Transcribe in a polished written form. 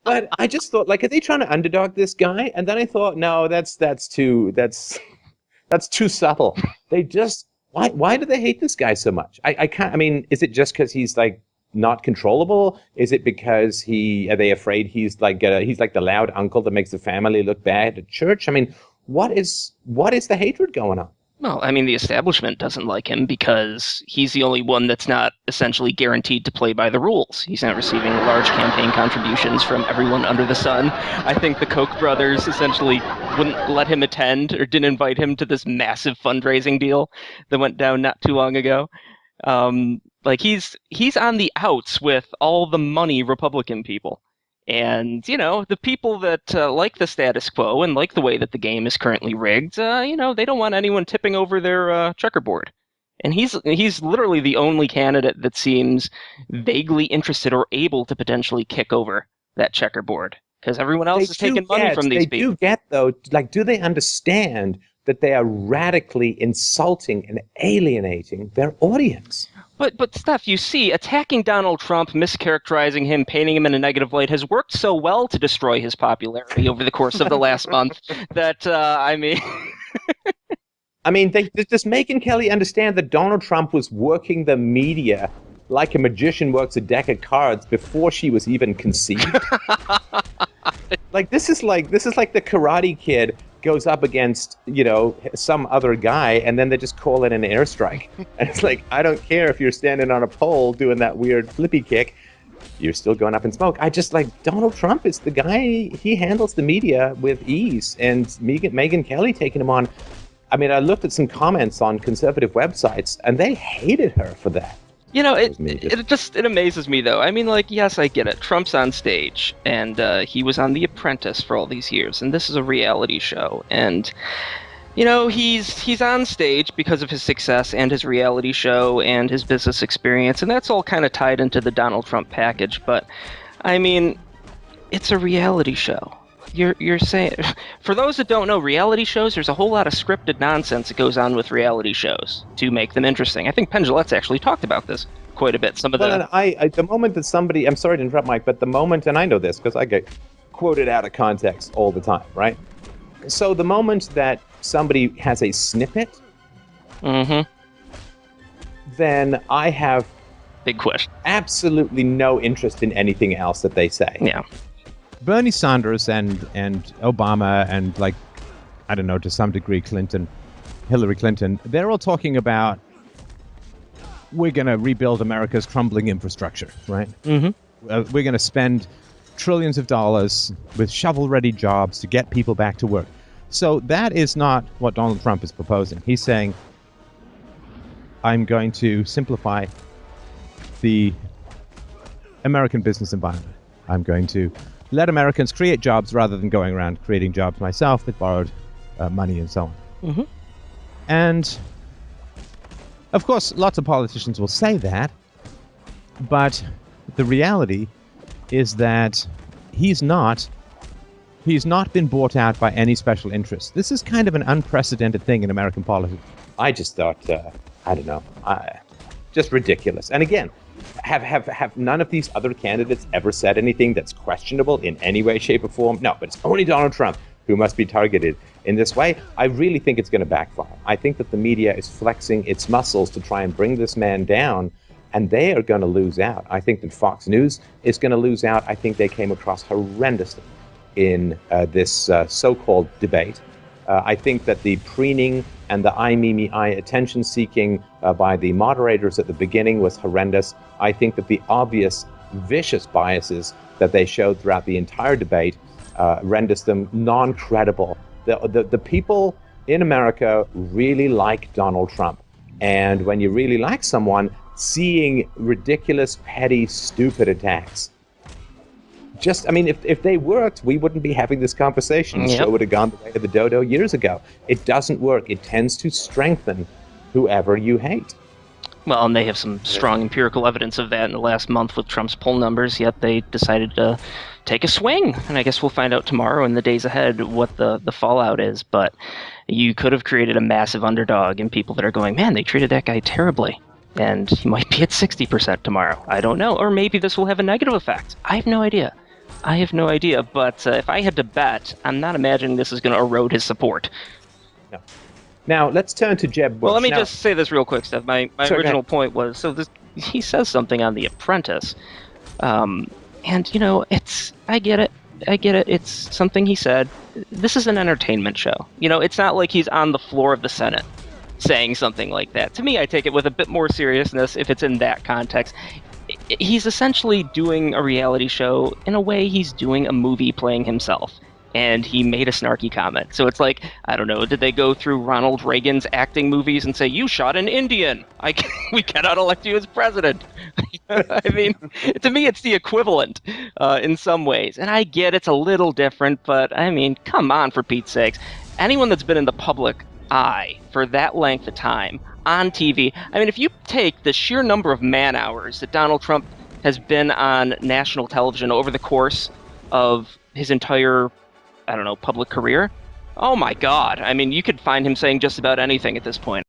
But I just thought, like, are they trying to underdog this guy? And then I thought, no, that's too subtle. They just why do they hate this guy so much? I can't. I mean, is it just because he's like not controllable? Is it because are they afraid he's like the loud uncle that makes the family look bad at church? I mean, what is the hatred going on? Well, I mean, the establishment doesn't like him because he's the only one that's not essentially guaranteed to play by the rules. He's not receiving large campaign contributions from everyone under the sun. I think the Koch brothers essentially wouldn't let him attend or didn't invite him to this massive fundraising deal that went down not too long ago. Like he's on the outs with all the money Republican people. And, the people that like the status quo and like the way that the game is currently rigged, they don't want anyone tipping over their checkerboard. And he's literally the only candidate that seems vaguely interested or able to potentially kick over that checkerboard. Because everyone else is taking money from these people. They do get, though, like, do they understand that they are radically insulting and alienating their audience? But Steph, you see, attacking Donald Trump, mischaracterizing him, painting him in a negative light has worked so well to destroy his popularity over the course of the last month that, I mean... I mean, does Megyn Kelly understand that Donald Trump was working the media like a magician works a deck of cards before she was even conceived? Like, this is like the Karate Kid goes up against, some other guy, and then they just call it an airstrike. And it's like, I don't care if you're standing on a pole doing that weird flippy kick, you're still going up in smoke. I just Donald Trump is the guy, he handles the media with ease, and Megyn Kelly taking him on. I mean, I looked at some comments on conservative websites, and they hated her for that. It amazes me, though. I mean, yes, I get it. Trump's on stage, and he was on The Apprentice for all these years, and this is a reality show. And, he's on stage because of his success and his reality show and his business experience, and that's all kind of tied into the Donald Trump package. But, I mean, it's a reality show. You're saying, for those that don't know, reality shows, there's a whole lot of scripted nonsense that goes on with reality shows to make them interesting. I think Penn Jillette's actually talked about this quite a bit. The moment that somebody, I'm sorry to interrupt, Mike, but the moment, and I know this because I get quoted out of context all the time, right? So the moment that somebody has a snippet, then I have big question. Absolutely no interest in anything else that they say. Yeah. Bernie Sanders and Obama and, I don't know, to some degree Hillary Clinton, they're all talking about we're going to rebuild America's crumbling infrastructure, right? Mm-hmm. We're going to spend trillions of dollars with shovel-ready jobs to get people back to work. So that is not what Donald Trump is proposing. He's saying, I'm going to simplify the American business environment. I'm going to let Americans create jobs rather than going around creating jobs myself with borrowed money and so on. Mm-hmm. And, of course, lots of politicians will say that, but the reality is that he's not been bought out by any special interest. This is kind of an unprecedented thing in American politics. I just thought, I don't know, just ridiculous. And again, have none of these other candidates ever said anything that's questionable in any way, shape, or form? No, but it's only Donald Trump who must be targeted in this way. I really think it's going to backfire. I think that the media is flexing its muscles to try and bring this man down, and they are going to lose out. I think that Fox News is going to lose out. I think they came across horrendously in this so-called debate. I think that the preening and the I, me, me, I attention-seeking by the moderators at the beginning was horrendous. I think that the obvious vicious biases that they showed throughout the entire debate renders them non-credible. The people in America really like Donald Trump. And when you really like someone, seeing ridiculous, petty, stupid attacks, if they worked, we wouldn't be having this conversation. The show would have gone the way of the dodo years ago. It doesn't work. It tends to strengthen whoever you hate. Well, and they have some strong empirical evidence of that in the last month with Trump's poll numbers, yet they decided to take a swing. And I guess we'll find out tomorrow in the days ahead what the fallout is. But you could have created a massive underdog and people that are going, man, they treated that guy terribly. And he might be at 60% tomorrow. I don't know. Or maybe this will have a negative effect. I have no idea. I have no idea, but if I had to bet, I'm not imagining this is going to erode his support. No. Now, let's turn to Jeb Bush. Well, let me Now- just say this real quick, Steph. My Sorry, go original ahead. point was, so he says something on The Apprentice, and, I get it. It's something he said. This is an entertainment show. It's not like he's on the floor of the Senate saying something like that. To me, I take it with a bit more seriousness if it's in that context. He's essentially doing a reality show. In a way, he's doing a movie playing himself. And he made a snarky comment. So it's like, I don't know, did they go through Ronald Reagan's acting movies and say, you shot an Indian? We cannot elect you as president. I mean, to me, it's the equivalent in some ways. And I get it's a little different, but I mean, come on, for Pete's sakes. Anyone that's been in the public eye for that length of time on TV, I mean, if you take the sheer number of man hours that Donald Trump has been on national television over the course of his entire, I don't know, public career, oh my God. I mean, you could find him saying just about anything at this point.